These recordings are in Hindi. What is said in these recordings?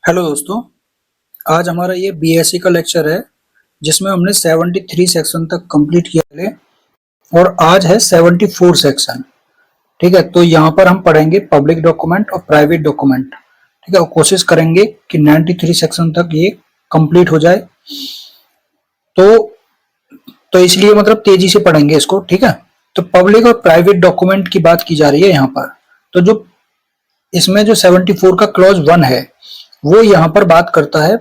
हेलो दोस्तों। आज हमारा ये बीएससी का लेक्चर है जिसमें हमने 73 सेक्शन तक कंप्लीट किया है और आज है 74 सेक्शन। ठीक है, तो यहाँ पर हम पढ़ेंगे पब्लिक डॉक्यूमेंट और प्राइवेट डॉक्यूमेंट। ठीक है, और कोशिश करेंगे कि 93 सेक्शन तक ये कंप्लीट हो जाए। तो इसलिए मतलब तेजी से पढ़ेंगे इसको। ठीक है, तो पब्लिक और प्राइवेट डॉक्यूमेंट की बात की जा रही है यहाँ पर। तो जो इसमें जो 74 का क्लॉज 1 है वो यहाँ पर बात करता है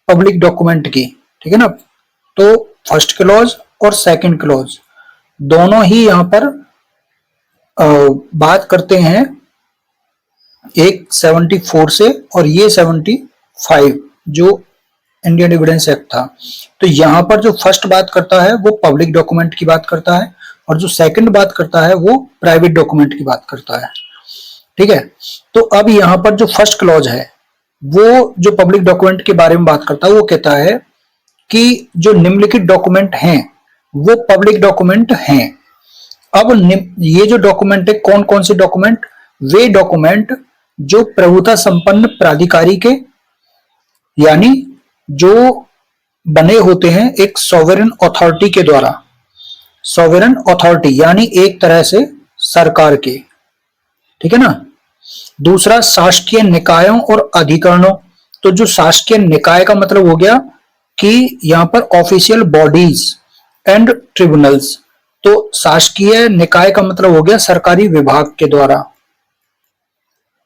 पब्लिक डॉक्यूमेंट की। ठीक है ना, तो फर्स्ट क्लॉज और सेकंड क्लॉज दोनों ही यहाँ पर बात करते हैं एक 74 से और ये 75 जो इंडियन एविडेंस एक्ट था। तो यहाँ पर जो फर्स्ट बात करता है वो पब्लिक डॉक्यूमेंट की बात करता है और जो सेकंड बात करता है वो प्राइवेट डॉक्यूमेंट की बात करता है। ठीक है, तो अब यहाँ पर जो फर्स्ट क्लॉज है वो जो पब्लिक डॉक्यूमेंट के बारे में बात करता है वो कहता है कि जो निम्नलिखित डॉक्यूमेंट हैं वो पब्लिक डॉक्यूमेंट हैं। अब ये जो डॉक्यूमेंट है कौन कौन से डॉक्यूमेंट? वे डॉक्यूमेंट जो प्रभुता संपन्न प्राधिकारी के यानी जो बने होते हैं एक सॉवरेन अथॉरिटी के द्वारा। सॉवरेन अथॉरिटी यानी एक तरह से सरकार के। ठीक है ना। दूसरा शासकीय निकायों और अधिकरणों। तो जो शासकीय निकाय का मतलब हो गया कि यहाँ पर ऑफिशियल बॉडीज एंड ट्रिब्यूनल्स। तो शासकीय निकाय का मतलब हो गया सरकारी विभाग के द्वारा,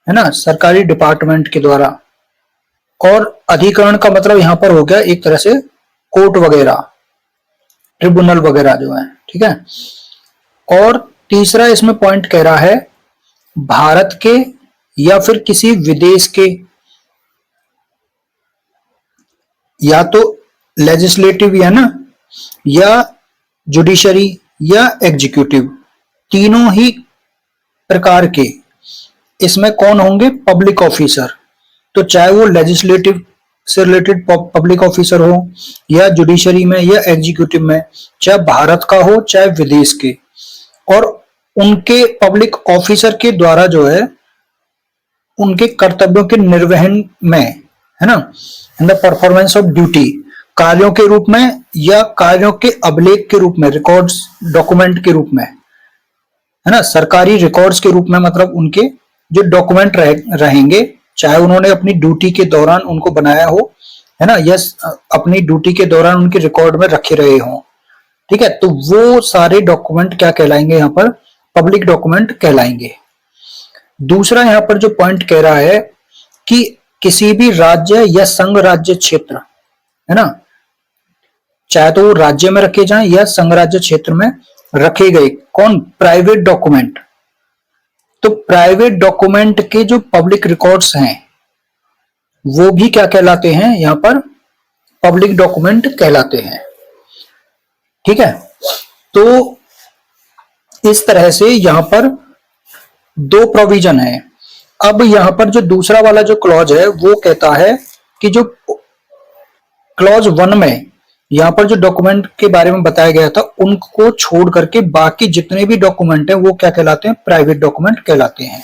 है ना, सरकारी डिपार्टमेंट के द्वारा। और अधिकरण का मतलब यहाँ पर हो गया एक तरह से कोर्ट वगैरह, ट्रिब्यूनल वगैरह जो है। ठीक है, और तीसरा इसमें पॉइंट कह रहा है भारत के या फिर किसी विदेश के या तो लेजिस्लेटिव या ना या जुडिशरी या एग्जीक्यूटिव, तीनों ही प्रकार के इसमें कौन होंगे? Public officer. तो चाहे वो लेजिस्लेटिव से रिलेटेड पब्लिक ऑफिसर हो या जुडिशरी में या एग्जीक्यूटिव में, चाहे भारत का हो चाहे विदेश के, और उनके पब्लिक ऑफिसर के द्वारा जो है उनके कर्तव्यों के निर्वहन में, है ना, in the performance of duty, कार्यों के रूप में या कार्यों के अभिलेख के रूप में, रिकॉर्ड्स डॉक्यूमेंट के रूप में, है ना, सरकारी रिकॉर्ड्स के रूप में, मतलब उनके जो डॉक्यूमेंट रहेंगे चाहे उन्होंने अपनी ड्यूटी के दौरान उनको बनाया हो, है ना, या अपनी ड्यूटी के दौरान उनके रिकॉर्ड में रखे रहे हों। ठीक है, तो वो सारे डॉक्यूमेंट क्या कहलाएंगे? यहाँ पर पब्लिक डॉक्यूमेंट कहलाएंगे। दूसरा यहाँ पर जो पॉइंट कह रहा है कि किसी भी राज्य या संघ राज्य क्षेत्र, है ना, चाहे तो वो राज्य में रखे जाएं या संघ राज्य क्षेत्र में रखे गए कौन? Private document. तो प्राइवेट डॉक्यूमेंट के जो पब्लिक रिकॉर्ड्स हैं वो भी क्या कहलाते हैं? यहाँ पर पब्लिक डॉक्यूमेंट कहलाते हैं। ठीक है, तो इस तरह से यहाँ पर दो प्रोविजन है। अब यहाँ पर जो दूसरा वाला जो क्लॉज है वो कहता है कि जो क्लॉज 1 में यहाँ पर जो डॉक्यूमेंट के बारे में बताया गया था उनको छोड़ करके बाकी जितने भी डॉक्यूमेंट हैं वो क्या कहलाते हैं? प्राइवेट डॉक्यूमेंट कहलाते हैं।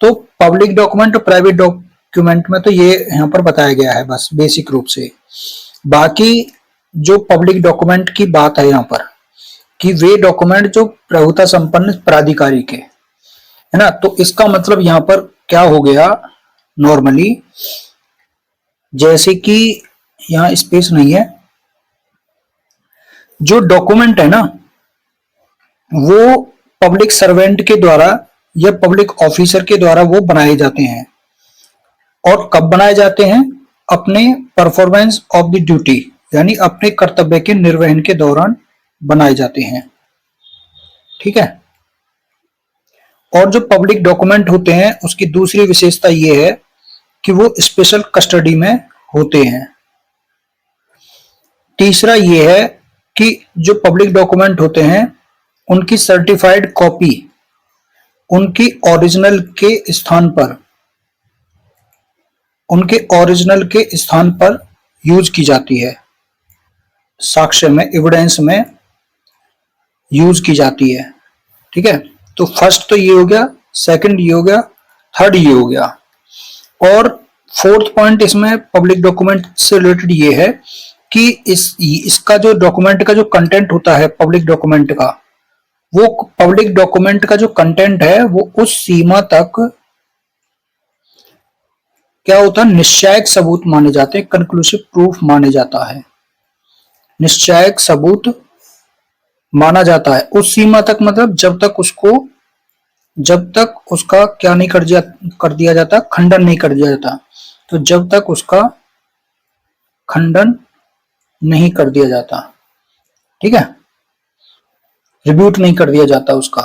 तो पब्लिक डॉक्यूमेंट और प्राइवेट डॉक्यूमेंट में तो ये यहाँ पर बताया गया है बस बेसिक रूप से। बाकी जो पब्लिक डॉक्यूमेंट की बात है यहाँ पर कि वे डॉक्यूमेंट जो प्रभुता संपन्न प्राधिकारी के, है ना, तो इसका मतलब यहाँ पर क्या हो गया? नॉर्मली जैसे कि यहाँ स्पेस नहीं है, जो डॉक्यूमेंट है ना वो पब्लिक सर्वेंट के द्वारा या पब्लिक ऑफिसर के द्वारा वो बनाए जाते हैं। और कब बनाए जाते हैं? अपने परफॉर्मेंस ऑफ द ड्यूटी यानी अपने कर्तव्य के निर्वहन के दौरान बनाए जाते हैं। ठीक है, और जो पब्लिक डॉक्यूमेंट होते हैं उसकी दूसरी विशेषता ये है कि वो स्पेशल कस्टडी में होते हैं। तीसरा ये है कि जो पब्लिक डॉक्यूमेंट होते हैं उनकी सर्टिफाइड कॉपी उनकी ओरिजिनल के स्थान पर, उनके ओरिजिनल के स्थान पर यूज की जाती है, साक्ष्य में, एविडेंस में यूज की जाती है। ठीक है, तो फर्स्ट तो ये हो गया, सेकंड ये हो गया, थर्ड ये हो गया। और फोर्थ पॉइंट इसमें पब्लिक डॉक्यूमेंट से रिलेटेड ये है कि इसका जो डॉक्यूमेंट का जो कंटेंट होता है पब्लिक डॉक्यूमेंट का, वो पब्लिक डॉक्यूमेंट का जो कंटेंट है वो उस सीमा तक क्या होता है, निश्चायक सबूत माने जाते हैं, कंक्लूसिव प्रूफ माने जाता है, निश्चायक सबूत माना जाता है उस सीमा तक, मतलब जब तक उसका क्या नहीं कर दिया जाता, खंडन नहीं कर दिया जाता। तो जब तक उसका खंडन नहीं कर दिया जाता, ठीक है, रिब्यूट नहीं कर दिया जाता उसका।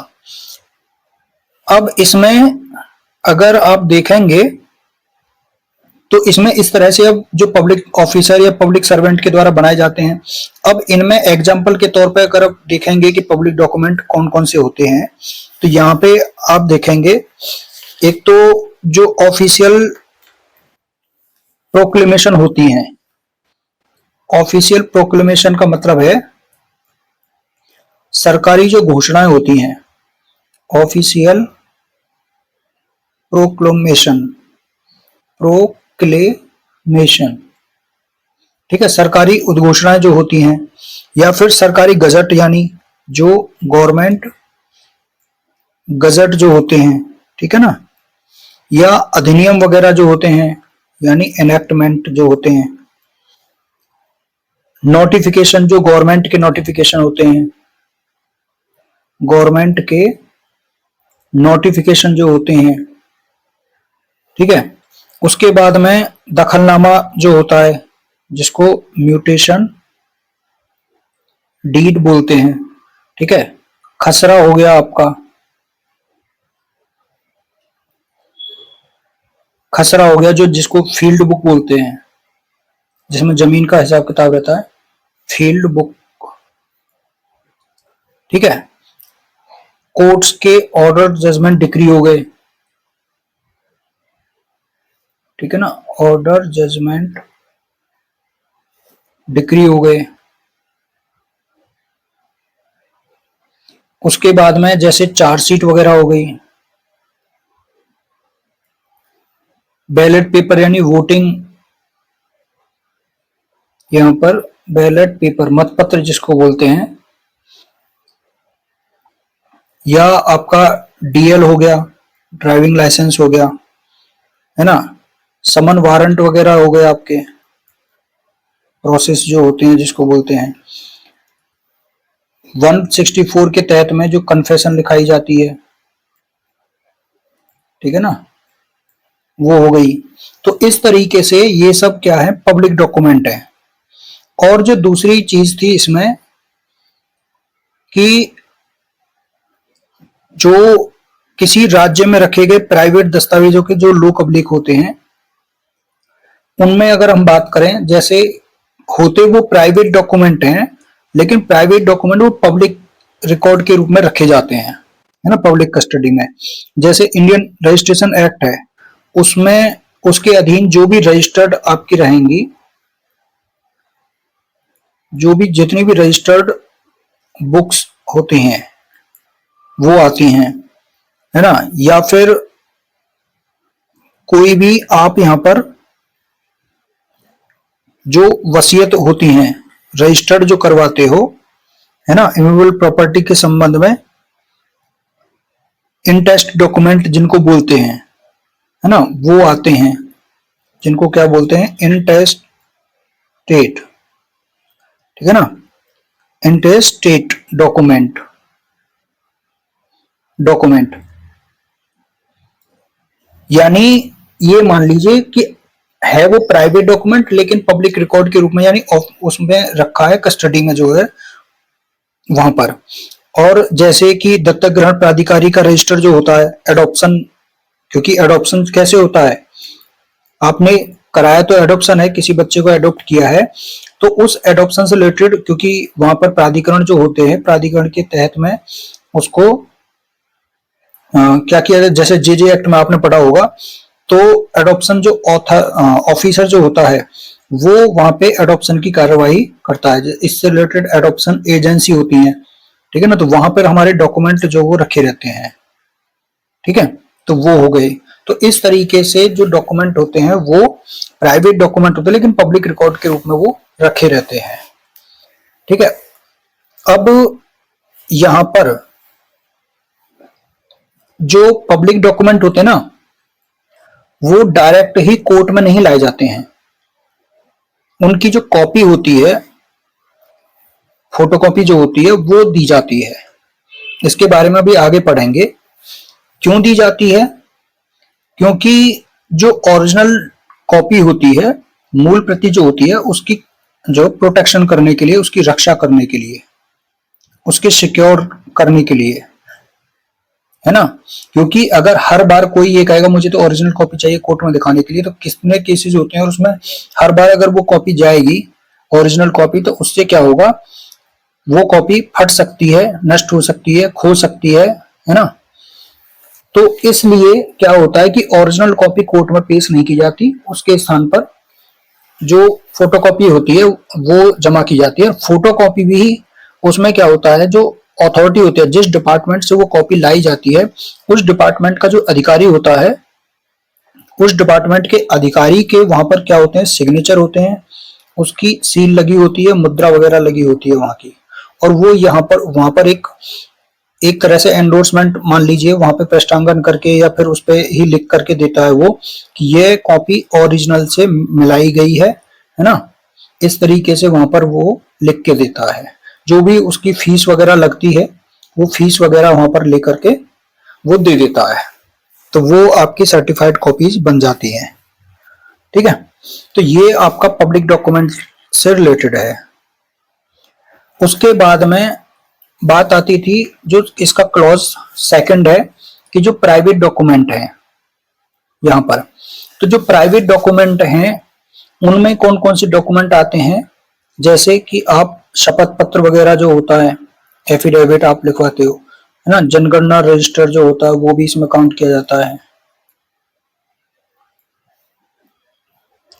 अब इसमें अगर आप देखेंगे तो इसमें इस तरह से अब जो पब्लिक ऑफिसर या पब्लिक सर्वेंट के द्वारा बनाए जाते हैं, अब इनमें एग्जाम्पल के तौर पर अगर आप देखेंगे कि पब्लिक डॉक्यूमेंट कौन कौन से होते हैं, तो यहाँ पे आप देखेंगे एक तो जो ऑफिशियल प्रोक्लेमेशन होती हैं, ऑफिशियल प्रोक्लेमेशन का मतलब है सरकारी जो घोषणाएं होती हैं, ऑफिशियल प्रोक्लेमेशन, ठीक है, सरकारी उद्घोषणाएं जो होती हैं, या फिर सरकारी गजट यानी जो गवर्नमेंट गजट जो होते हैं, ठीक है ना, या अधिनियम वगैरह जो होते हैं यानी एनेक्टमेंट जो होते हैं, नोटिफिकेशन जो गवर्नमेंट के नोटिफिकेशन होते हैं, गवर्नमेंट के नोटिफिकेशन जो होते हैं, ठीक है। उसके बाद में दखलनामा जो होता है जिसको म्यूटेशन डीड बोलते हैं, ठीक है। खसरा हो गया आपका, खसरा हो गया जो जिसको फील्ड बुक बोलते हैं, जिसमें जमीन का हिसाब किताब रहता है, फील्ड बुक, ठीक है। कोर्ट्स के ऑर्डर जजमेंट डिक्री हो गए, ठीक है ना, ऑर्डर जजमेंट डिक्री हो गए। उसके बाद में जैसे चार्जशीट वगैरह हो गई, बैलेट पेपर यानी वोटिंग, यहां पर बैलेट पेपर मतपत्र जिसको बोलते हैं, या आपका डीएल हो गया, ड्राइविंग लाइसेंस हो गया, है ना, समन वारंट वगैरह हो गए आपके, प्रोसेस जो होते हैं जिसको बोलते हैं, 164 के तहत में जो कन्फेशन लिखाई जाती है, ठीक है ना, वो हो गई। तो इस तरीके से ये सब क्या है, पब्लिक डॉक्यूमेंट है। और जो दूसरी चीज थी इसमें कि जो किसी राज्य में रखे गए प्राइवेट दस्तावेजों के जो लो पब्लिक होते हैं, उनमें अगर हम बात करें, जैसे होते वो प्राइवेट डॉक्यूमेंट हैं, लेकिन प्राइवेट डॉक्यूमेंट वो पब्लिक रिकॉर्ड के रूप में रखे जाते हैं, है ना, पब्लिक कस्टडी में। जैसे इंडियन रजिस्ट्रेशन एक्ट है, उसमें उसके अधीन जो भी रजिस्टर्ड आपकी रहेंगी, जो भी जितनी भी रजिस्टर्ड बुक्स होती हैं वो आती हैं, है ना, या फिर कोई भी आप यहां पर जो वसीयत होती हैं रजिस्टर्ड जो करवाते हो, है ना, इमूवेबल प्रॉपर्टी के संबंध में, इंटेस्ट डॉक्यूमेंट जिनको बोलते हैं, है ना, वो आते हैं, जिनको क्या बोलते हैं, इंटेस्टेट, ठीक है ना, इंटेस्टेट डॉक्यूमेंट यानी ये मान लीजिए कि है वो प्राइवेट डॉक्यूमेंट लेकिन पब्लिक रिकॉर्ड के रूप में, यानी उसमें रखा है कस्टडी में जो है वहां पर। और जैसे कि दत्तक ग्रहण प्राधिकारी का रजिस्टर जो होता है, एडॉप्शन, क्योंकि एडॉप्शन कैसे होता है, आपने कराया तो एडॉप्शन है, किसी बच्चे को एडॉप्ट किया है, तो उस एडॉप्शन से रिलेटेड, क्योंकि वहां पर प्राधिकरण जो होते हैं, प्राधिकरण के तहत में उसको क्या किया जाए, जैसे जे एक्ट में आपने पढ़ा होगा, तो एडॉप्शन जो ऑफिसर जो होता है वो वहां पे एडॉप्शन की कार्यवाही करता है, इससे रिलेटेड एडॉप्शन एजेंसी होती है, ठीक है ना, तो वहां पर हमारे डॉक्यूमेंट जो वो रखे रहते हैं, ठीक है, तो वो हो गए। तो इस तरीके से जो डॉक्यूमेंट होते हैं वो प्राइवेट डॉक्यूमेंट होते हैं लेकिन पब्लिक रिकॉर्ड के रूप में वो रखे रहते हैं। ठीक है, अब यहां पर जो पब्लिक डॉक्यूमेंट होते हैं ना, वो डायरेक्ट ही कोर्ट में नहीं लाए जाते हैं। उनकी जो कॉपी होती है, फोटोकॉपी जो होती है, वो दी जाती है। इसके बारे में भी आगे पढ़ेंगे। क्यों दी जाती है? क्योंकि जो ओरिजिनल कॉपी होती है, मूल प्रति जो होती है, उसकी जो प्रोटेक्शन करने के लिए, उसकी रक्षा करने के लिए, उसके सिक्योर करने के लिए, है ना। क्योंकि अगर हर बार कोई ये कहेगा मुझे तो ओरिजिनल कॉपी चाहिए कोर्ट में दिखाने के लिए, तो कितने केसेस होते हैं और उसमें हर बार अगर वो कॉपी जाएगी ओरिजिनल कॉपी, तो उससे क्या होगा, वो कॉपी फट सकती है, नष्ट हो सकती है, खो सकती है ना। तो इसलिए क्या होता है कि ओरिजिनल कॉपी कोर्ट में पेश नहीं की जाती, उसके स्थान पर जो फोटोकॉपी होती है वो जमा की जाती है। फोटोकॉपी भी उसमें क्या होता है, जो अथॉरिटी होती है, जिस डिपार्टमेंट से वो कॉपी लाई जाती है, उस डिपार्टमेंट का जो अधिकारी होता है, उस डिपार्टमेंट के अधिकारी के वहां पर क्या होते हैं, सिग्नेचर होते हैं, उसकी सील लगी होती है, मुद्रा वगैरह लगी होती है वहां की, और वो यहाँ पर वहां पर एक तरह से एंडोर्समेंट मान लीजिए, वहां पे पृष्ठांकन करके या फिर उस पे ही लिख करके देता है वो कि ये कॉपी ओरिजिनल से मिलाई गई है ना। इस तरीके से वहां पर वो लिख के देता है। जो भी उसकी फीस वगैरह लगती है, वो फीस वगैरह वहां पर लेकर के वो दे देता है, तो वो आपकी सर्टिफाइड कॉपीज बन जाती हैं। ठीक है, तो ये आपका पब्लिक डॉक्यूमेंट से रिलेटेड है। उसके बाद में बात आती थी जो इसका क्लॉज सेकंड है कि जो प्राइवेट डॉक्यूमेंट है यहां पर, तो जो प्राइवेट डॉक्यूमेंट हैं उनमें कौन कौन से डॉक्यूमेंट आते हैं, जैसे कि आप शपथ पत्र वगैरह जो होता है, एफिडेविट आप लिखवाते हो, है ना, जनगणना रजिस्टर जो होता है वो भी इसमें काउंट किया जाता है।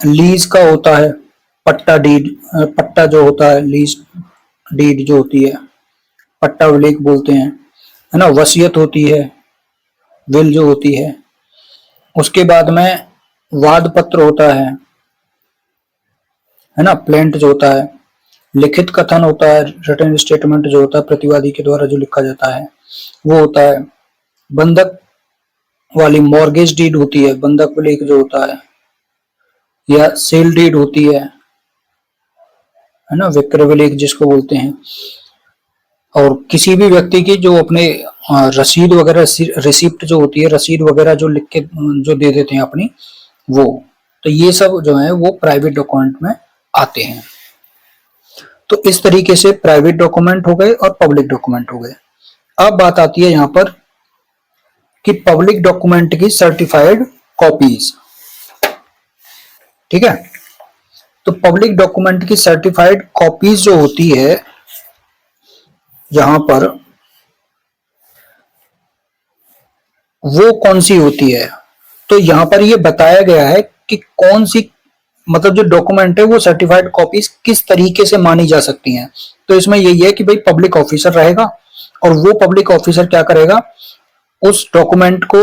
लीज का होता है, पट्टा डीड, पट्टा जो होता है, लीज डीड जो होती है, पट्टा विलेख बोलते हैं, है ना। वसीयत होती है, विल जो होती है। उसके बाद में वाद पत्र होता है ना, प्लेंट जो होता है। लिखित कथन होता है, रिटन स्टेटमेंट जो होता है, प्रतिवादी के द्वारा जो लिखा जाता है वो होता है। बंधक वाली मॉर्गेज डीड होती है, बंधक विलेख जो होता है, या सेल डीड होती है ना, विक्रय विलेख जिसको बोलते हैं। और किसी भी व्यक्ति की जो अपने रसीद वगैरह, रिसिप्ट जो होती है, रसीद वगैरह जो लिख के जो दे देते हैं अपनी, वो, तो ये सब जो है वो प्राइवेट डॉक्यूमेंट में आते हैं। तो इस तरीके से प्राइवेट डॉक्यूमेंट हो गए और पब्लिक डॉक्यूमेंट हो गए। अब बात आती है यहां पर कि पब्लिक डॉक्यूमेंट की सर्टिफाइड कॉपीज। ठीक है, तो पब्लिक डॉक्यूमेंट की सर्टिफाइड कॉपीज जो होती है यहां पर, वो कौन सी होती है, तो यहां पर ये बताया गया है कि कौन सी, मतलब जो डॉक्यूमेंट है वो सर्टिफाइड कॉपीज किस तरीके से मानी जा सकती हैं। तो इसमें यही है कि भाई पब्लिक ऑफिसर रहेगा, और वो पब्लिक ऑफिसर क्या करेगा, उस डॉक्यूमेंट को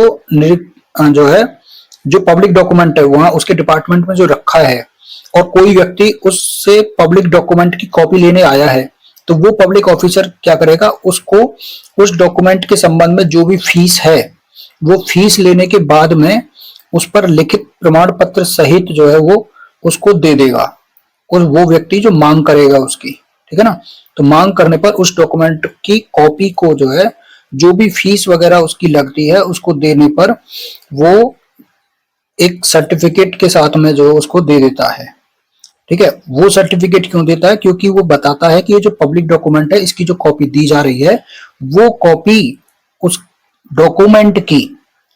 जो है, जो पब्लिक डॉक्यूमेंट है वहां उसके डिपार्टमेंट में जो रखा है, और कोई व्यक्ति उससे पब्लिक डॉक्यूमेंट की कॉपी लेने आया है, तो वो पब्लिक ऑफिसर क्या करेगा, उसको उस डॉक्यूमेंट के संबंध में जो भी फीस है, वो फीस लेने के बाद में उस पर लिखित प्रमाण पत्र सहित जो है वो उसको दे देगा, और वो व्यक्ति जो मांग करेगा उसकी, ठीक है ना। तो मांग करने पर उस डॉक्यूमेंट की कॉपी को जो है, जो भी फीस वगैरह उसकी लगती है, उसको देने पर वो एक सर्टिफिकेट के साथ में जो उसको दे देता है। ठीक है, वो सर्टिफिकेट क्यों देता है, क्योंकि वो बताता है कि ये जो पब्लिक डॉक्यूमेंट है, इसकी जो कॉपी दी जा रही है, वो कॉपी उस डॉक्यूमेंट की,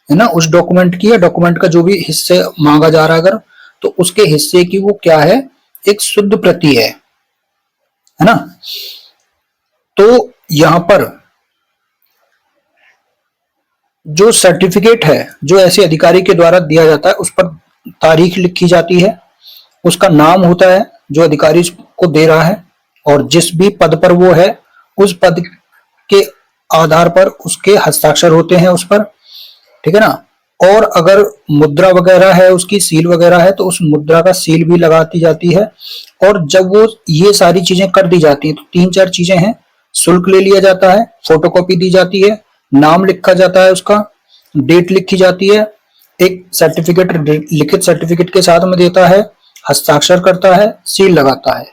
है ना, उस डॉक्यूमेंट की, या डॉक्यूमेंट का जो भी हिस्से मांगा जा रहा है अगर, तो उसके हिस्से की वो क्या है, एक शुद्ध प्रति है ना। तो यहां पर जो सर्टिफिकेट है, जो ऐसे अधिकारी के द्वारा दिया जाता है, उस पर तारीख लिखी जाती है, उसका नाम होता है जो अधिकारी को दे रहा है, और जिस भी पद पर वो है, उस पद के आधार पर उसके हस्ताक्षर होते हैं उस पर, ठीक है ना। और अगर मुद्रा वगैरह है, उसकी सील वगैरह है, तो उस मुद्रा का सील भी लगाती जाती है। और जब वो ये सारी चीजें कर दी जाती हैं तो 3-4 चीजें हैं। शुल्क ले लिया जाता है, फोटोकॉपी दी जाती है, नाम लिखा जाता है, उसका डेट लिखी जाती है, एक सर्टिफिकेट लिखित सर्टिफिकेट के साथ में देता है, हस्ताक्षर करता है, सील लगाता है।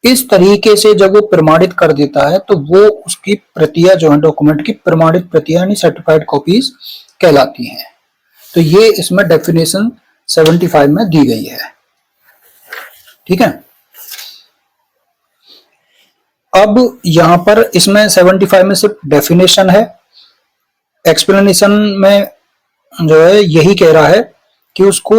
इस तरीके से जब वो प्रमाणित कर देता है तो वो उसकी प्रतियां जो है डॉक्यूमेंट की प्रमाणित प्रतियां यानी सर्टिफाइड कॉपीज कहलाती हैं। तो ये इसमें डेफिनेशन 75 में दी गई है। ठीक है। अब यहां पर इसमें 75 में सिर्फ डेफिनेशन है, एक्सप्लेनेशन में जो है यही कह रहा है कि उसको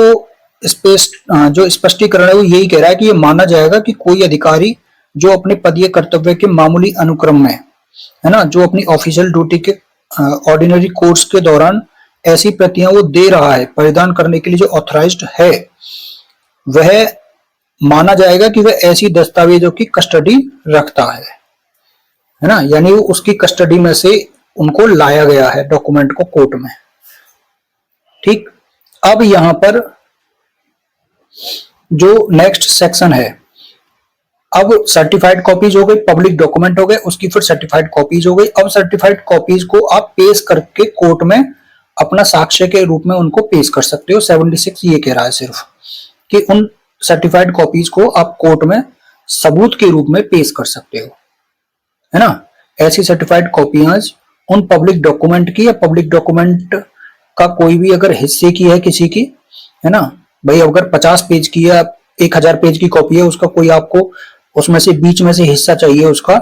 जो स्पष्टीकरण है वो यही कह रहा है कि ये माना जाएगा कि कोई अधिकारी जो अपने पदीय कर्तव्य के मामूली अनुक्रम में, है ना, जो अपनी ऑफिशियल ड्यूटी के ऑर्डिनरी कोर्स के दौरान ऐसी प्रतियां वो दे रहा है, परिधान करने के लिए जो ऑथराइज्ड है, वह माना जाएगा कि वह ऐसी दस्तावेजों की कस्टडी रखता है ना, यानी वो उसकी कस्टडी में से उनको लाया गया है डॉक्यूमेंट को कोर्ट में। ठीक। अब यहां पर जो नेक्स्ट सेक्शन है, अब सर्टिफाइड कॉपीज हो गई, पब्लिक डॉक्यूमेंट हो गए, उसकी फिर सर्टिफाइड कॉपीज हो गई। अब सर्टिफाइड कॉपीज को आप पेश करके कोर्ट में अपना साक्ष्य के रूप में उनको पेश कर सकते हो। 76 ये कह रहा है सिर्फ कि उन सर्टिफाइड कॉपीज को आप कोर्ट में सबूत के रूप में पेश कर सकते हो, है ना। ऐसी सर्टिफाइड कॉपीज उन पब्लिक डॉक्यूमेंट की या पब्लिक डॉक्यूमेंट का कोई भी अगर हिस्से की है किसी की, है ना, भाई अगर 50 पेज की या 1000 पेज की कॉपी है, उसका कोई आपको उसमें से बीच में से हिस्सा चाहिए उसका,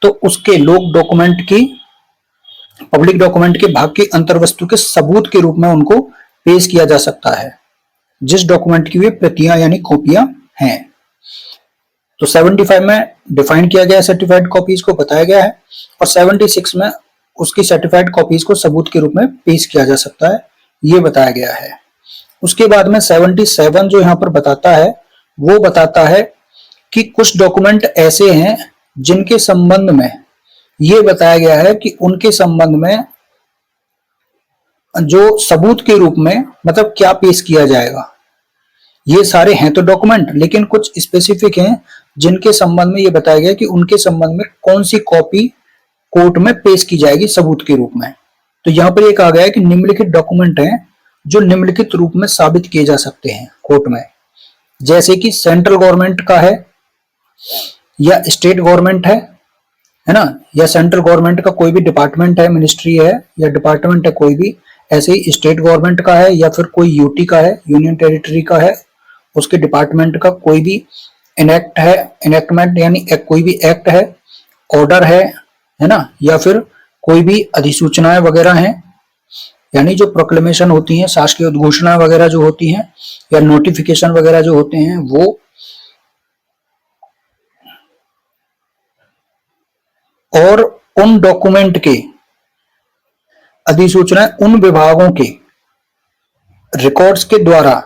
तो उसके लोक डॉक्यूमेंट की पब्लिक डॉक्यूमेंट के भाग की अंतर्वस्तु के सबूत के रूप में उनको पेश किया जा सकता है, जिस डॉक्यूमेंट की वे प्रतियां यानी कॉपियां हैं। तो 75 में डिफाइन किया गया है, सर्टिफाइड कॉपीज को बताया गया है, और 76 में उसकी सर्टिफाइड कॉपीज को सबूत के रूप में पेश किया जा सकता है, ये बताया गया है। उसके बाद में 77 जो यहां पर बताता है, वो बताता है कि कुछ डॉक्यूमेंट ऐसे हैं जिनके संबंध में ये बताया गया है कि उनके संबंध में जो सबूत के रूप में मतलब क्या पेश किया जाएगा। ये सारे हैं तो डॉक्यूमेंट, लेकिन कुछ स्पेसिफिक हैं जिनके संबंध में ये बताया गया कि उनके संबंध में कौन सी कॉपी कोर्ट में पेश की जाएगी सबूत के रूप में। तो यहां पर ये कहा गया है कि निम्नलिखित डॉक्यूमेंट हैं जो निम्नलिखित रूप में साबित किए जा सकते हैं कोर्ट में, जैसे कि सेंट्रल गवर्नमेंट का है या स्टेट गवर्नमेंट है ना, या सेंट्रल गवर्नमेंट का कोई भी डिपार्टमेंट है, मिनिस्ट्री है या डिपार्टमेंट है कोई भी, ऐसे ही स्टेट गवर्नमेंट का है, या फिर कोई यूटी का है, यूनियन टेरिटरी का है, उसके डिपार्टमेंट का कोई भी इनेक्ट है, इनेक्टमेंट यानी कोई भी एक्ट है, ऑर्डर है ना, या फिर कोई भी अधिसूचनाएं वगैरह हैं, यानी जो प्रोक्लेमेशन होती हैं, शासकीय उद्घोषणा वगैरह जो होती हैं, या नोटिफिकेशन वगैरह जो होते हैं वो, और उन डॉक्यूमेंट के अधिसूचना उन विभागों के रिकॉर्ड्स के द्वारा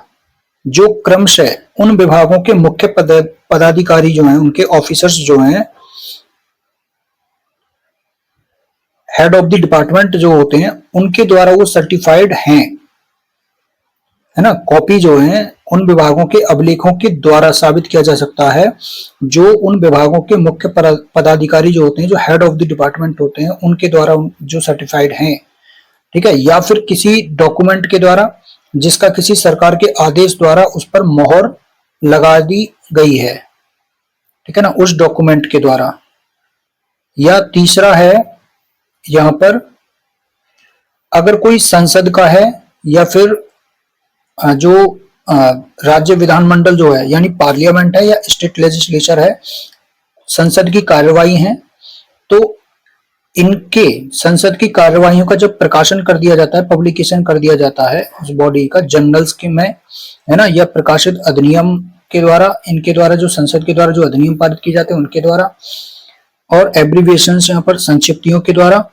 जो क्रमशः उन विभागों के मुख्य पदाधिकारी जो हैं, उनके ऑफिसर्स जो हैं, हेड ऑफ द डिपार्टमेंट जो होते हैं, उनके द्वारा वो सर्टिफाइड हैं, है ना। कॉपी जो है उन विभागों के अभिलेखों के द्वारा साबित किया जा सकता है, जो उन विभागों के मुख्य पदाधिकारी जो होते हैं, जो हेड ऑफ द डिपार्टमेंट होते हैं, उनके द्वारा जो सर्टिफाइड हैं, ठीक है, या फिर किसी डॉक्यूमेंट के द्वारा जिसका किसी सरकार के आदेश द्वारा उस पर मोहर लगा दी गई है, ठीक है ना, उस डॉक्यूमेंट के द्वारा। या तीसरा है यहां पर अगर कोई संसद का है या फिर जो राज्य विधानमंडल जो है यानी पार्लियामेंट है या स्टेट लेजिस्लेचर है, संसद की कार्यवाही है, तो इनके संसद की कार्यवाहियों का जब प्रकाशन कर दिया जाता है, पब्लिकेशन कर दिया जाता है उस बॉडी का जर्नल्स के में, है ना, या प्रकाशित अधिनियम के द्वारा, इनके द्वारा जो संसद के द्वारा जो अधिनियम पारित किए जाते हैं उनके द्वारा, और एब्रीविएशंस यहाँ पर संक्षिप्तियों के द्वारा,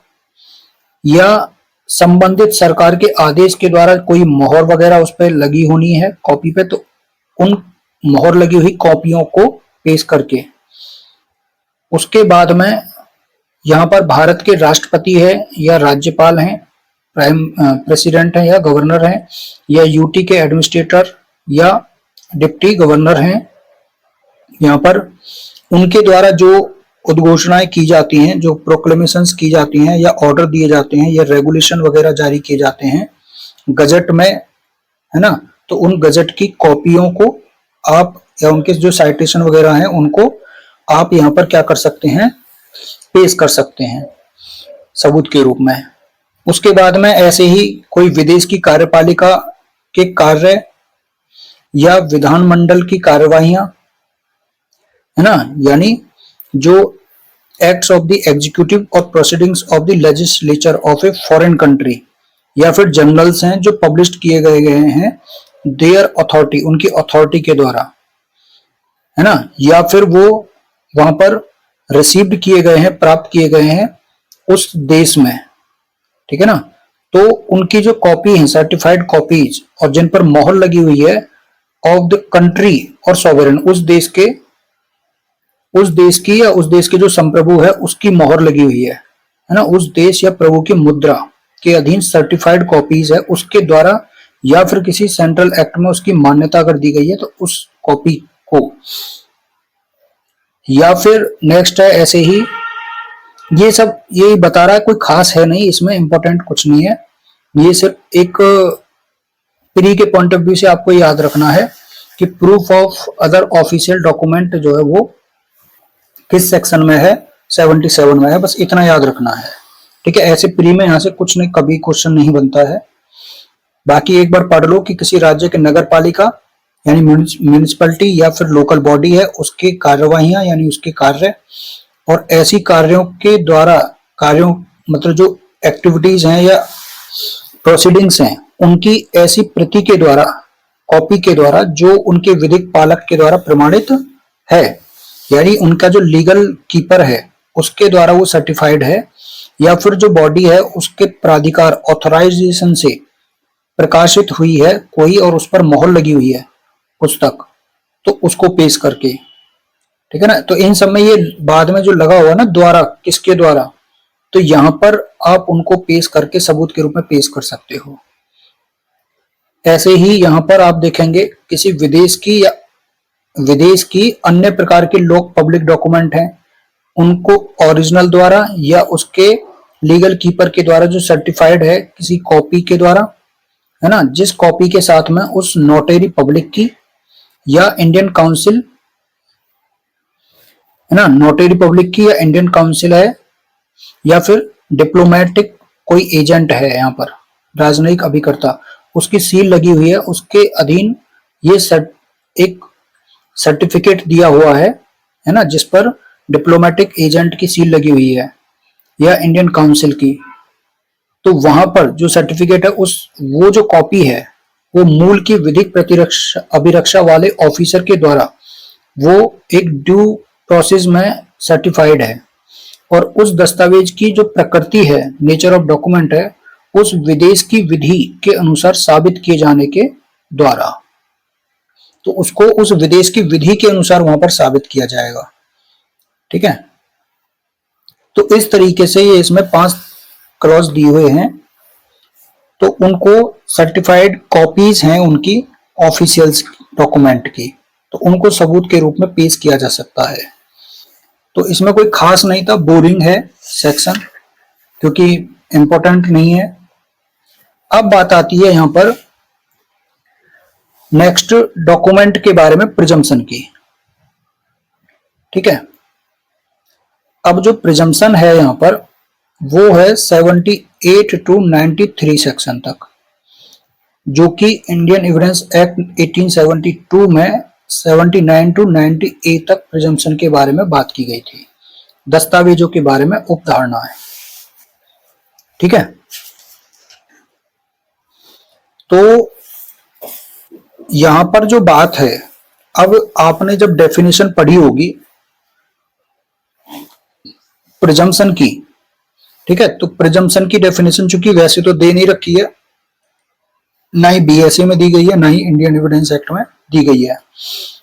या संबंधित सरकार के आदेश के द्वारा कोई मोहर वगैरह उस पर लगी होनी है कॉपी पे, तो उन मोहर लगी हुई कॉपियों को पेश करके। उसके बाद में यहाँ पर भारत के राष्ट्रपति है या राज्यपाल हैं, प्राइम प्रेसिडेंट हैं या गवर्नर हैं, या यूटी के एडमिनिस्ट्रेटर या डिप्टी गवर्नर हैं, यहाँ पर उनके द्वारा जो उद्घोषणाएं की जाती हैं, जो प्रोक्लेमेशंस की जाती हैं या ऑर्डर दिए जाते हैं या रेगुलेशन वगैरह जारी किए जाते हैं गजट में, है ना, तो उन गजट की कॉपियों को आप या उनके जो साइटेशन वगैरह हैं उनको आप यहाँ पर क्या कर सकते हैं, पेश कर सकते हैं सबूत के रूप में। उसके बाद में ऐसे ही कोई विदेश की कार्यपालिका के कार्य या विधानमंडल की कार्यवाहियां, है ना, यानी जो एक्ट्स ऑफ द एग्जीक्यूटिव और proceedings of the legislature of a foreign country, या फिर जर्नल्स हैं जो पब्लिश किए गए हैं देयर अथॉरिटी, उनकी अथॉरिटी के द्वारा, है ना, या फिर वो वहां पर रिसीव्ड किए गए हैं, प्राप्त किए गए हैं उस देश में, ठीक है ना, तो उनकी जो कॉपी है, सर्टिफाइड कॉपीज, और जिन पर मोहर लगी हुई है ऑफ द कंट्री और सॉवरेन, उस देश की या उस देश के जो संप्रभु है उसकी मोहर लगी हुई है ना, उस देश या प्रभु की मुद्रा के अधीन सर्टिफाइड कॉपीज है उसके द्वारा, या फिर किसी सेंट्रल एक्ट में उसकी मान्यता अगर दी गई है तो उस कॉपी को, या फिर नेक्स्ट है ऐसे ही, ये सब यही बता रहा है, कोई खास है नहीं इसमें, इंपॉर्टेंट कुछ नहीं है, ये सिर्फ एक प्री के पॉइंट ऑफ व्यू से आपको याद रखना है कि proof of other official document जो है वो किस सेक्शन में है, 77 में है, बस इतना याद रखना है, ठीक है। ऐसे प्री में यहां से कुछ नहीं, कभी क्वेश्चन नहीं बनता है। बाकी एक बार पढ़ लो कि किसी राज्य के नगर पालिका यानी म्यूनिसिपैलिटी या फिर लोकल बॉडी है, उसके कार्यवाहियां यानी उसके कार्य, और ऐसी कार्यों के द्वारा, कार्यों मतलब जो एक्टिविटीज हैं या प्रोसीडिंग्स हैं, उनकी ऐसी प्रति के द्वारा, कॉपी के द्वारा जो उनके विधिक पालक के द्वारा प्रमाणित है, यानी उनका जो लीगल कीपर है उसके द्वारा वो सर्टिफाइड है, या फिर जो बॉडी है उसके प्राधिकार ऑथराइजेशन से प्रकाशित हुई है कोई और उस पर मोहर लगी हुई है पुस्तक, तो उसको पेश करके, ठीक है ना। तो इन सब में ये बाद में जो लगा हुआ ना द्वारा, किसके द्वारा, तो यहां पर आप उनको पेश करके सबूत के रूप में पेश कर सकते हो। ऐसे ही यहां पर आप देखेंगे किसी विदेश की अन्य प्रकार के लोग पब्लिक डॉक्यूमेंट हैं, उनको ओरिजिनल द्वारा या उसके लीगल कीपर के द्वारा जो सर्टिफाइड है किसी कॉपी के द्वारा, है ना, जिस कॉपी के साथ में उस नोटरी पब्लिक की या इंडियन काउंसिल, है ना, नोटरी पब्लिक की या इंडियन काउंसिल है, या फिर डिप्लोमेटिक कोई एजेंट है, यहाँ पर राजनयिक अभिकर्ता, उसकी सील लगी हुई है, उसके अधीन ये एक सर्टिफिकेट दिया हुआ है ना, जिस पर डिप्लोमेटिक एजेंट की सील लगी हुई है या इंडियन काउंसिल की, तो वहां पर जो सर्टिफिकेट है वो जो कॉपी है वो मूल की विधिक प्रतिरक्षा अभिरक्षा वाले ऑफिसर के द्वारा वो एक ड्यू प्रोसेस में सर्टिफाइड है, और उस दस्तावेज की जो प्रकृति है, नेचर ऑफ डॉक्यूमेंट है, उस विदेश की विधि के अनुसार साबित किए जाने के द्वारा, तो उसको उस विदेश की विधि के अनुसार वहां पर साबित किया जाएगा, ठीक है। तो इस तरीके से ये इसमें 5 क्लॉज दिए हुए हैं, तो उनको सर्टिफाइड कॉपीज हैं उनकी ऑफिशियल्स डॉक्यूमेंट की, तो उनको सबूत के रूप में पेश किया जा सकता है। तो इसमें कोई खास नहीं था, बोरिंग है सेक्शन क्योंकि इंपॉर्टेंट नहीं है। अब बात आती है यहां पर नेक्स्ट डॉक्यूमेंट के बारे में, प्रिजम्पशन की, ठीक है। अब जो प्रिजम्पशन है यहां पर वो है 78 to 93 सेक्शन तक, जो कि इंडियन एविडेंस एक्ट 1872 में 79 to 90A तक प्रिजम्पशन के बारे में बात की गई थी, दस्तावेजों के बारे में उपधारणा है, ठीक है। तो यहां पर जो बात है, अब आपने जब डेफिनेशन पढ़ी होगी प्रिजम्पशन की, ठीक है, तो प्रिजम्पशन की डेफिनेशन चूंकि वैसे तो दे नहीं रखी है, ना ही बीएसए में दी गई है, ना ही इंडियन एविडेंस एक्ट में दी गई है।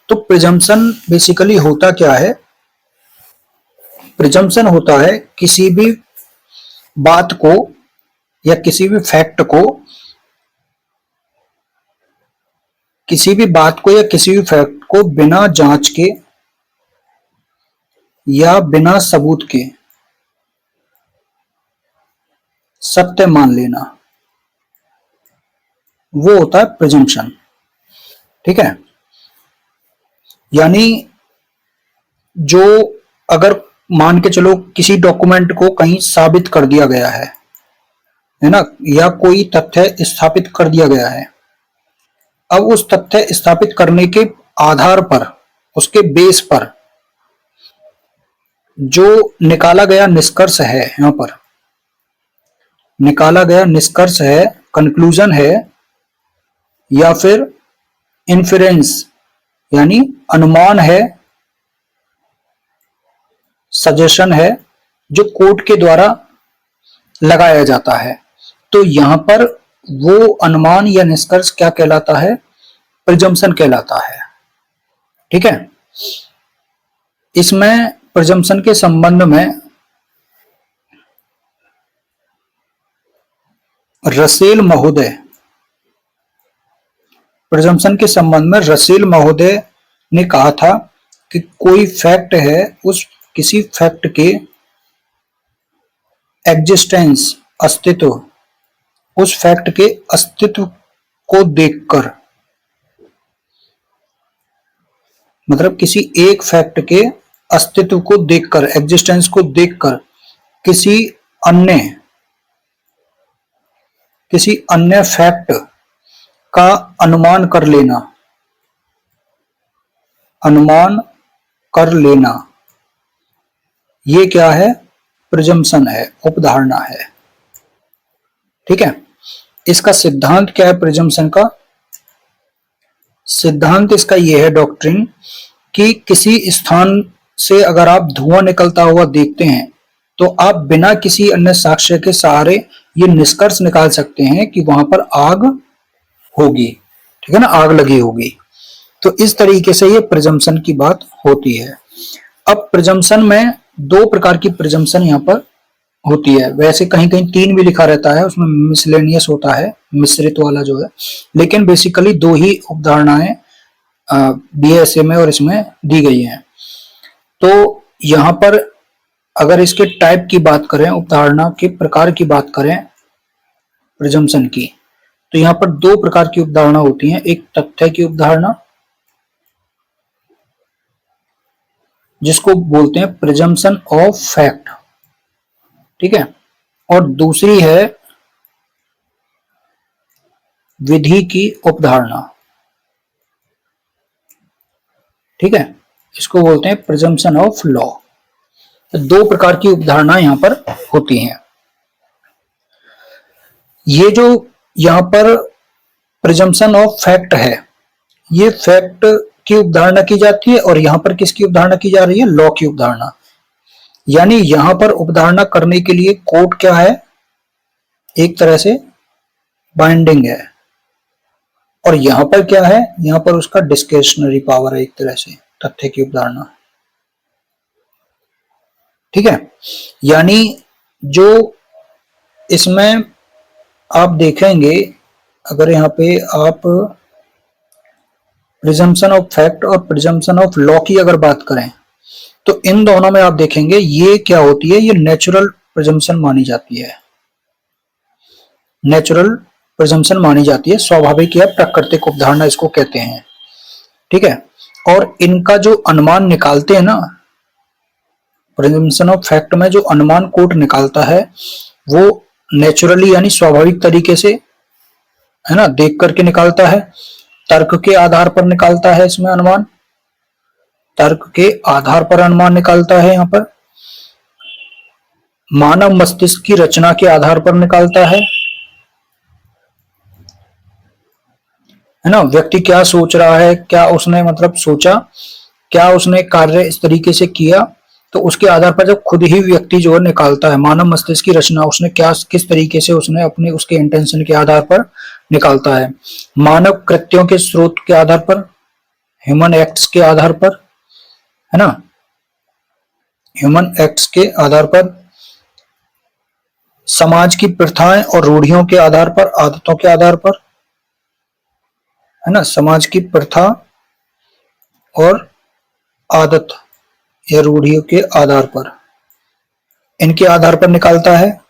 तो प्रिजम्पशन बेसिकली होता क्या है, प्रिजम्पशन होता है किसी भी बात को या किसी भी फैक्ट को, किसी भी बात को या किसी भी फैक्ट को बिना जांच के या बिना सबूत के सत्य मान लेना, वो होता है प्रिजम्पशन। ठीक है, यानी जो, अगर मान के चलो किसी डॉक्यूमेंट को कहीं साबित कर दिया गया है ना, या कोई तथ्य स्थापित कर दिया गया है, अब उस तथ्य स्थापित करने के आधार पर, उसके बेस पर जो निकाला गया निष्कर्ष है, यहां पर निकाला गया निष्कर्ष है, कंक्लूजन है, या फिर इन्फेरेंस यानी अनुमान है, सजेशन है, जो कोर्ट के द्वारा लगाया जाता है, तो यहां पर वो अनुमान या निष्कर्ष क्या कहलाता है? प्रिजम्पशन कहलाता है। ठीक है, इसमें प्रिजम्पशन के संबंध में रसेल महोदय, प्रिजम्पशन के संबंध में रसेल महोदय ने कहा था कि कोई फैक्ट है, उस किसी फैक्ट के एग्जिस्टेंस, अस्तित्व, उस फैक्ट के अस्तित्व को देखकर, मतलब किसी एक फैक्ट के अस्तित्व को देखकर, एग्जिस्टेंस को देखकर किसी अन्य फैक्ट का अनुमान कर लेना, अनुमान कर लेना, ये क्या है? प्रिजम्पशन है, उपधारणा है। ठीक है, इसका सिद्धांत क्या है? प्रिजम्पशन का सिद्धांत इसका यह है, डॉक्ट्रिन, कि किसी स्थान से अगर आप धुआं निकलता हुआ देखते हैं तो आप बिना किसी अन्य साक्ष्य के सहारे ये निष्कर्ष निकाल सकते हैं कि वहां पर आग होगी। ठीक है ना, आग लगी होगी। तो इस तरीके से ये प्रिजम्पशन की बात होती है। अब प्रिजम्पशन में दो प्रकार की प्रिजम्पशन यहाँ पर होती है, वैसे कहीं कहीं तीन भी लिखा रहता है, उसमें मिसलेनियस होता है, मिश्रित वाला जो है, लेकिन बेसिकली दो ही उपधारणाएं बीएसए में और इसमें दी गई हैं। तो यहां पर अगर इसके टाइप की बात करें, उपधारणा के प्रकार की बात करें प्रिजम्पशन की, तो यहां पर दो प्रकार की उपधारणा होती हैं। एक तथ्य की उपधारणा, जिसको बोलते हैं प्रिजम्पशन ऑफ फैक्ट। ठीक है, और दूसरी है विधि की उपधारणा। ठीक है, इसको बोलते हैं प्रिजम्पशन ऑफ लॉ। तो दो प्रकार की उपधारणा यहां पर होती हैं। ये जो यहां पर प्रिजम्पशन ऑफ फैक्ट है, ये फैक्ट की उपधारणा की जाती है, और यहां पर किसकी उपधारणा की जा रही है? लॉ की उपधारणा। यानी यहां पर उपधारणा करने के लिए कोर्ट क्या है? एक तरह से बाइंडिंग है, और यहां पर क्या है? यहां पर उसका डिस्क्रिशनरी पावर है, एक तरह से तथ्य की उपधारणा। ठीक है, यानी जो इसमें आप देखेंगे, अगर यहाँ पे आप प्रिजम्पशन ऑफ फैक्ट और प्रिजम्पशन ऑफ लॉ की अगर बात करें, तो इन दोनों में आप देखेंगे ये क्या होती है? ये नेचुरल प्रिजम्पशन मानी जाती है, नेचुरल प्रिजम्पशन मानी जाती है, स्वाभाविक या प्राकृतिक उपधारणा इसको कहते हैं। ठीक है, और इनका जो अनुमान निकालते हैं ना, प्रिजम्पशन ऑफ फैक्ट में जो अनुमान कोर्ट निकालता है वो नेचुरली यानी स्वाभाविक तरीके से, है ना, देख करके निकालता है, तर्क के आधार पर निकालता है। इसमें अनुमान तर्क के आधार पर अनुमान निकालता है, यहां पर मानव मस्तिष्क की रचना के आधार पर निकालता है ना, व्यक्ति क्या सोच रहा है, क्या उसने मतलब सोचा, क्या उसने कार्य इस तरीके से किया, तो उसके आधार पर जब खुद ही व्यक्ति जो है निकालता है मानव मस्तिष्क की रचना, उसने क्या किस तरीके से उसने अपने उसके इंटेंशन के आधार पर निकालता है, मानव कृत्यों के स्रोत के आधार पर, ह्यूमन एक्ट्स के आधार पर, है ना, ह्यूमन एक्ट्स के आधार पर समाज की प्रथाएं और रूढ़ियों के आधार पर, आदतों के आधार पर, है ना, समाज की प्रथा और आदत या रूढ़ियों के आधार पर, इनके आधार पर निकालता है।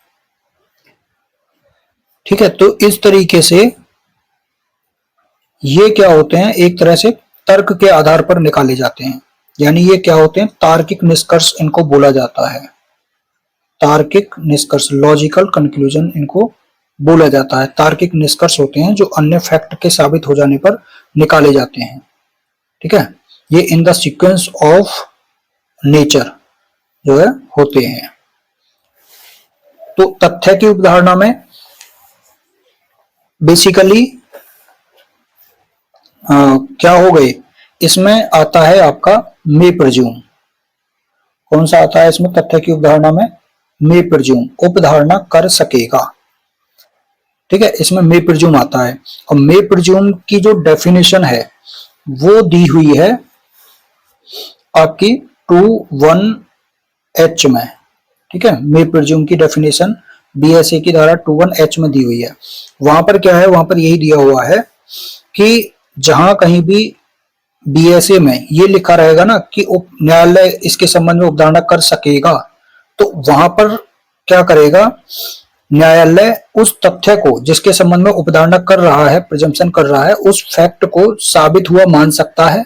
ठीक है, तो इस तरीके से ये क्या होते हैं, एक तरह से तर्क के आधार पर निकाले जाते हैं, यानी ये क्या होते हैं, तार्किक निष्कर्ष इनको बोला जाता है। तार्किक निष्कर्ष, लॉजिकल कंक्लूजन इनको बोला जाता है। तार्किक निष्कर्ष होते हैं जो अन्य फैक्ट के साबित हो जाने पर निकाले जाते हैं। ठीक है, ये in the sequence of nature जो है होते हैं। तो तथ्य की अवधारणा में बेसिकली क्या हो गए, इसमें आता है आपका मे प्रज्यूम। कौन सा आता है इसमें तथ्य की अवधारणा में, मे प्रज्यूम, उपधारणा कर सकेगा। ठीक है, इसमें मे प्रज्यूम आता है, और मे प्रज्यूम की जो डेफिनेशन है वो दी हुई है आपकी 21H में। ठीक है, मे प्रज्यूम की डेफिनेशन बीएसए की धारा 21H में दी हुई है। वहां पर क्या है, वहां पर यही दिया हुआ है कि जहां कहीं भी बीएसए में ये लिखा रहेगा ना कि न्यायालय इसके संबंध में उपधारणा कर सकेगा, तो वहां पर क्या करेगा, न्यायालय उस तथ्य को जिसके संबंध में उपधारणा कर रहा है, प्रिजम्पशन कर रहा है, उस फैक्ट को साबित हुआ मान सकता है,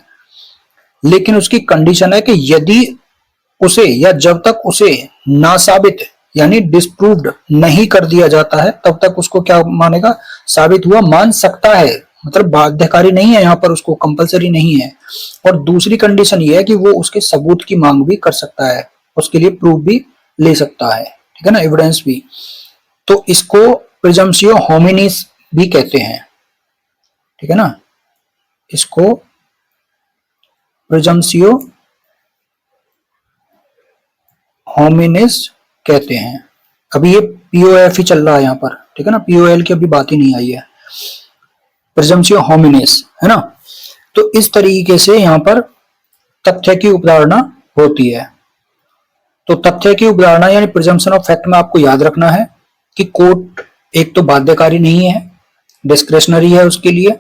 लेकिन उसकी कंडीशन है कि यदि उसे या जब तक उसे ना साबित यानी डिस्प्रूव्ड नहीं कर दिया जाता है तब तक उसको क्या मानेगा, साबित हुआ मान सकता है, मतलब बाध्यकारी नहीं है, यहां पर उसको कंपलसरी नहीं है। और दूसरी कंडीशन ये है कि वो उसके सबूत की मांग भी कर सकता है, उसके लिए प्रूफ भी ले सकता है। ठीक है ना, एविडेंस भी। तो इसको प्रिजम्प्शियो होमिनिस भी कहते हैं। ठीक है ना, इसको प्रिजम्प्शियो होमिनिस कहते हैं। अभी ये पीओएफ ही चल रहा है यहाँ पर। ठीक है ना, पीओएल की अभी बात ही नहीं आई है, प्रिजम्प्शियो होमिनिस, है ना। तो इस तरीके से यहाँ पर तथ्य की उपधारणा होती है। तो तथ्य की उपधारणा यानी प्रिजम्पशन ऑफ फैक्ट में आपको याद रखना है कि कोर्ट एक तो बाध्यकारी नहीं है, डिस्क्रेशनरी है उसके लिए,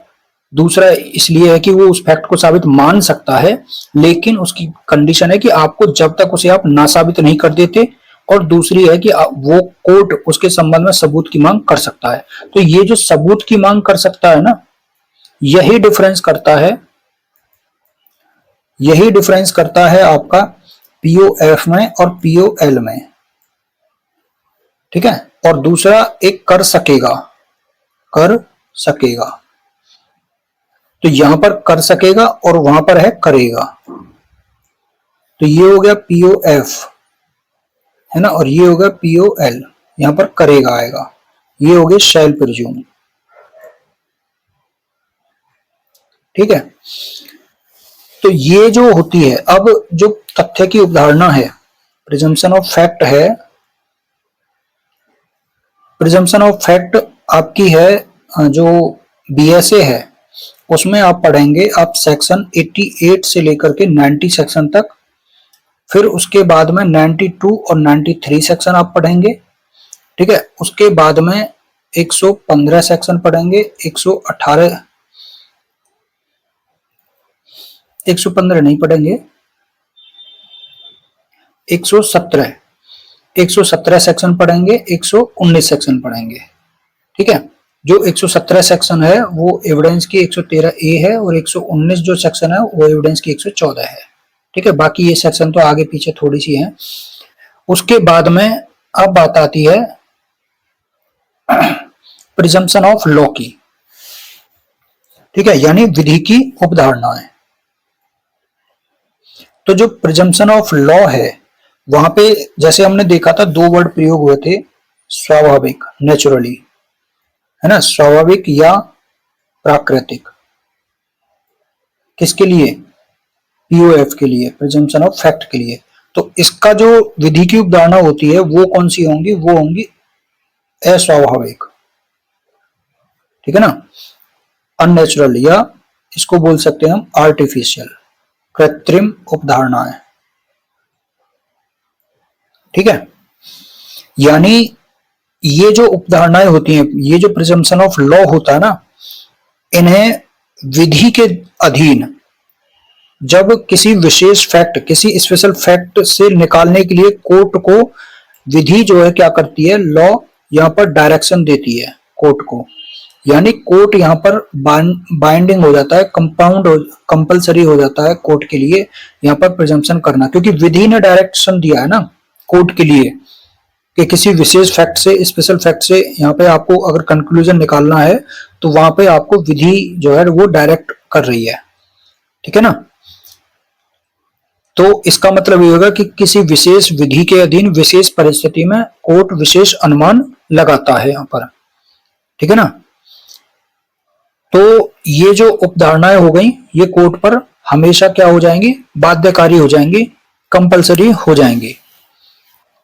दूसरा इसलिए है कि वो उस फैक्ट को साबित मान सकता है, लेकिन उसकी कंडीशन है कि आपको जब तक उसे आप ना साबित नहीं कर देते, और दूसरी है कि वो कोर्ट उसके संबंध में सबूत की मांग कर सकता है। तो ये जो सबूत की मांग कर सकता है ना, यही डिफरेंस करता है आपका पीओएफ में और पीओएल में। ठीक है, और दूसरा एक कर सकेगा। तो यहां पर कर सकेगा और वहां पर है करेगा। तो ये हो गया पीओएफ, है ना, और ये हो गया पीओएल, यहां पर करेगा आएगा। ये हो गया शैल प्रिज्यूम। ठीक है, तो ये जो होती है, अब जो तथ्य की अवधारणा है, प्रिजम्पशन ऑफ फैक्ट है, प्रिजम्पशन ऑफ फैक्ट आपकी है जो बीएसए है, उसमें आप पढ़ेंगे आप सेक्शन 88 से लेकर के 90 सेक्शन तक, फिर उसके बाद में 92 और 93 सेक्शन आप पढ़ेंगे। ठीक है, उसके बाद में 115 सेक्शन पढ़ेंगे, 118 115 नहीं पढ़ेंगे, 117 सेक्शन पढ़ेंगे, 119 सेक्शन पढ़ेंगे। ठीक है, जो 117 सेक्शन है वो एविडेंस की 113A है, और 119 जो सेक्शन है वो एविडेंस की 114 है। ठीक है, बाकी ये सेक्शन तो आगे पीछे थोड़ी सी है। उसके बाद में अब बात आती है प्रिजम्पशन ऑफ लॉ की। ठीक है, यानी विधि की उपधारणा है। तो जो प्रिजम्पशन ऑफ लॉ है, वहां पे जैसे हमने देखा था 2 वर्ड प्रयोग हुए थे, स्वाभाविक, नेचुरली, है ना, स्वाभाविक या प्राकृतिक, किसके लिए, पीओएफ के लिए, प्रिजम्पशन ऑफ फैक्ट के लिए। तो इसका जो विधि की उपधारणा होती है वो कौन सी होंगी, वो होंगी अस्वाभाविक। ठीक है ना, अननेचुरल, या इसको बोल सकते हैं हम आर्टिफिशियल, कृत्रिम उपधारणा है। ठीक है, यानी ये जो उपधारणाएं होती हैं, ये जो प्रिजम्पशन ऑफ लॉ होता है ना, इन्हें विधि के अधीन जब किसी विशेष फैक्ट, किसी स्पेशल फैक्ट से निकालने के लिए कोर्ट को विधि जो है क्या करती है, लॉ यहाँ पर डायरेक्शन देती है कोर्ट को, यानी कोर्ट यहाँ पर बाइंडिंग हो जाता है, कंपल्सरी हो जाता है कोर्ट के लिए यहाँ पर प्रिजम्पशन करना, क्योंकि विधि ने डायरेक्शन दिया है ना कोर्ट के लिए कि किसी विशेष फैक्ट से, स्पेशल फैक्ट से यहाँ पे आपको अगर कंक्लूजन निकालना है तो वहां पे आपको विधि जो है वो डायरेक्ट कर रही है, ठीक है ना। तो इसका मतलब ये होगा कि किसी विशेष विधि के अधीन विशेष परिस्थिति में कोर्ट विशेष अनुमान लगाता है यहाँ पर, ठीक है ना। तो ये जो उपधारणाएं हो गई, ये कोर्ट पर हमेशा क्या हो जाएंगी, बाध्यकारी हो जाएंगी, कंपलसरी हो जाएंगी।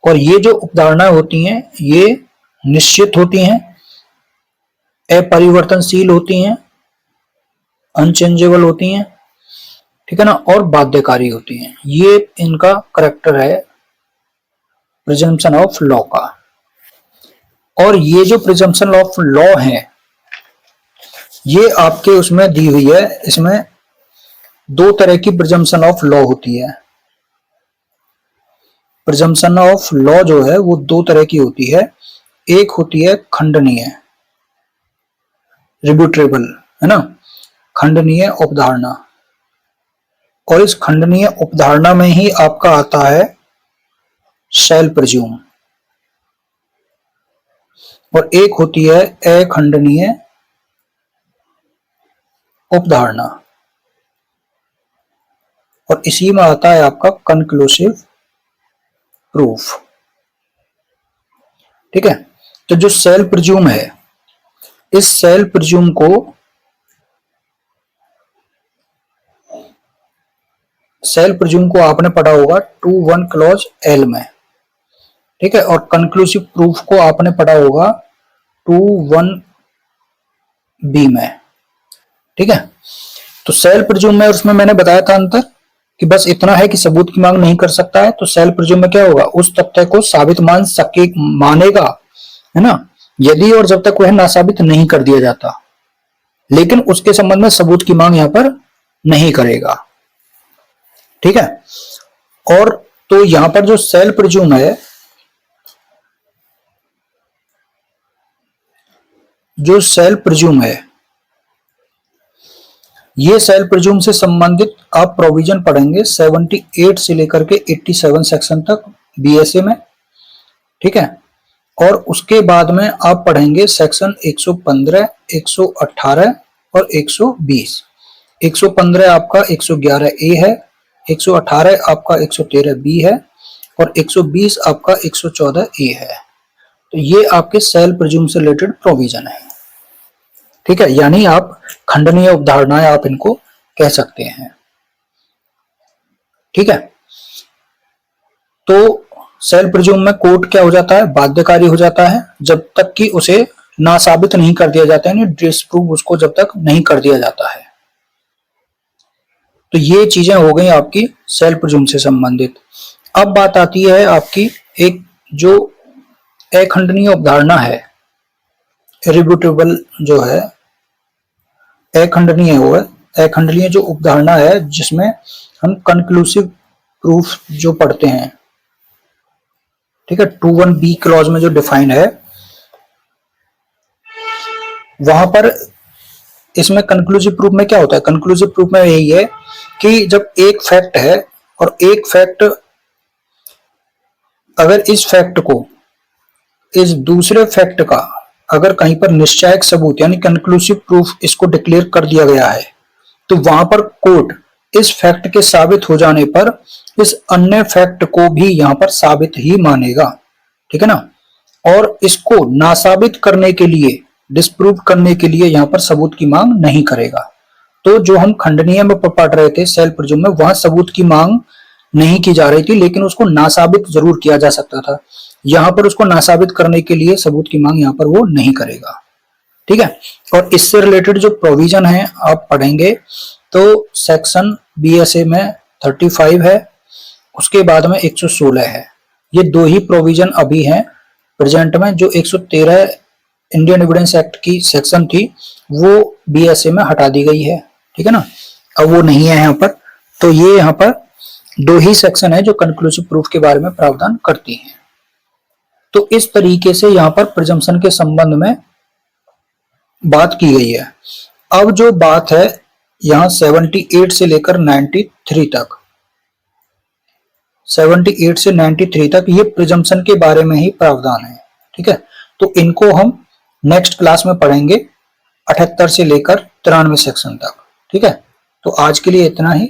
और ये जो उपधारणाएं होती हैं ये निश्चित होती हैं, अपरिवर्तनशील होती हैं, अनचेंजेबल होती हैं, ठीक है ना, और बाध्यकारी होती हैं। ये इनका करेक्टर है प्रिजम्पशन ऑफ लॉ का। और ये जो प्रिजम्पशन ऑफ लॉ है ये आपके उसमें दी हुई है, इसमें दो तरह की प्रिजम्पशन ऑफ लॉ होती है। प्रिजम्पशन ऑफ लॉ जो है वो दो तरह की होती है, एक होती है खंडनीय, रिब्यूटेबल, है ना, खंडनीय उपधारणा, और इस खंडनीय उपधारणा में ही आपका आता है शैल प्रज्यूम, और एक होती है अखंडनीय उपधारणा, और इसी में आता है आपका कंक्लूसिव प्रूफ, ठीक है। तो जो शैल प्रज्यूम है, इस शैल प्रज्यूम को आपने पढ़ा होगा 2(1) क्लॉज एल में, ठीक है, और कंक्लूसिव प्रूफ को आपने पढ़ा होगा 2(1)b में, ठीक है। तो शैल प्रज्यूम में, उसमें मैंने बताया था अंतर कि बस इतना है कि सबूत की मांग नहीं कर सकता है, तो शैल प्रज्यूम में क्या होगा, उस तथ्य को साबित मानेगा, है ना, यदि और जब तक वह नासाबित नहीं कर दिया जाता, लेकिन उसके संबंध में सबूत की मांग यहां पर नहीं करेगा, ठीक है। और तो यहां पर जो शैल प्रज्यूम है, जो शैल प्रज्यूम है, ये शैल प्रज्यूम से संबंधित आप प्रोविजन पढ़ेंगे 78 से लेकर के 87 सेक्शन तक बीएसए में, ठीक है। और उसके बाद में आप पढ़ेंगे सेक्शन 115, 118 और 120। 115 आपका 111A है, 118 आपका 113B है, और 120 आपका 114A है। तो ये आपके शैल प्रज्यूम से रिलेटेड प्रोविजन है, ठीक है, यानी आप खंडनीय उपधारणाएं आप इनको कह सकते हैं, ठीक है। तो शैल प्रज्यूम में कोर्ट क्या हो जाता है, बाध्यकारी हो जाता है जब तक कि उसे नासाबित नहीं कर दिया जाता है, यानी डिसप्रूव उसको जब तक नहीं कर दिया जाता है। तो ये चीजें हो गई आपकी शैल प्रज्यूम से संबंधित। अब बात आती है आपकी एक जो अखंडनीय उपधारणा है, इरिब्यूटेबल जो है, अखंडनीय वो है, अखंडनीय जो उपधारणा है जिसमें हम कंक्लूसिव प्रूफ जो पढ़ते हैं, ठीक है, 2(1)b क्लॉज में जो डिफाइंड है, वहां पर इसमें कंक्लूसिव प्रूफ में क्या होता है, कंक्लूसिव प्रूफ में यही है कि जब एक फैक्ट है और एक फैक्ट, अगर इस फैक्ट को इस दूसरे फैक्ट का अगर कहीं पर निश्चायक सबूत यानी कंक्लूसिव प्रूफ इसको डिक्लेयर कर दिया गया है, तो वहां पर कोर्ट इस फैक्ट के साबित हो जाने पर इस अन्य फैक्ट को भी यहां पर साबित ही मानेगा, ठीक है ना, और इसको नासाबित करने के लिए, डिस्प्रूव करने के लिए यहां पर सबूत की मांग नहीं करेगा। तो जो हम खंडनीय में पढ़ रहे थे शैल प्रज्यूम में, वहां सबूत की मांग नहीं की जा रही थी, लेकिन उसको नासाबित जरूर किया जा सकता था। यहां पर उसको नासाबित करने के लिए सबूत की मांग यहां पर वो नहीं करेगा, ठीक है। और इससे रिलेटेड जो प्रोविजन है आप पढ़ेंगे तो सेक्शन बीएसए में 35 है, उसके बाद में 116 है। ये दो ही प्रोविजन अभी हैं प्रेजेंट में जो 113 इंडियन एविडेंस एक्ट की सेक्शन थी वो बीएसए में हटा दी गई है, ठीक है ना। अब वो नहीं है यहाँ पर, तो ये यहाँ पर 2 ही सेक्शन है जो कंक्लूसिव प्रूफ के बारे में प्रावधान करती हैं। तो इस तरीके से यहाँ पर प्रिजम्पशन के संबंध में बात की गई है। अब जो बात है यहाँ 78 से लेकर 93 तक, 78 से 93 तक ये प्रिजम्पशन के बारे में ही प्रावधान है, ठीक है। तो इनको हम नेक्स्ट क्लास में पढ़ेंगे 78 से लेकर 93 सेक्शन तक, ठीक है। तो आज के लिए इतना ही।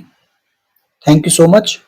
Thank you so much.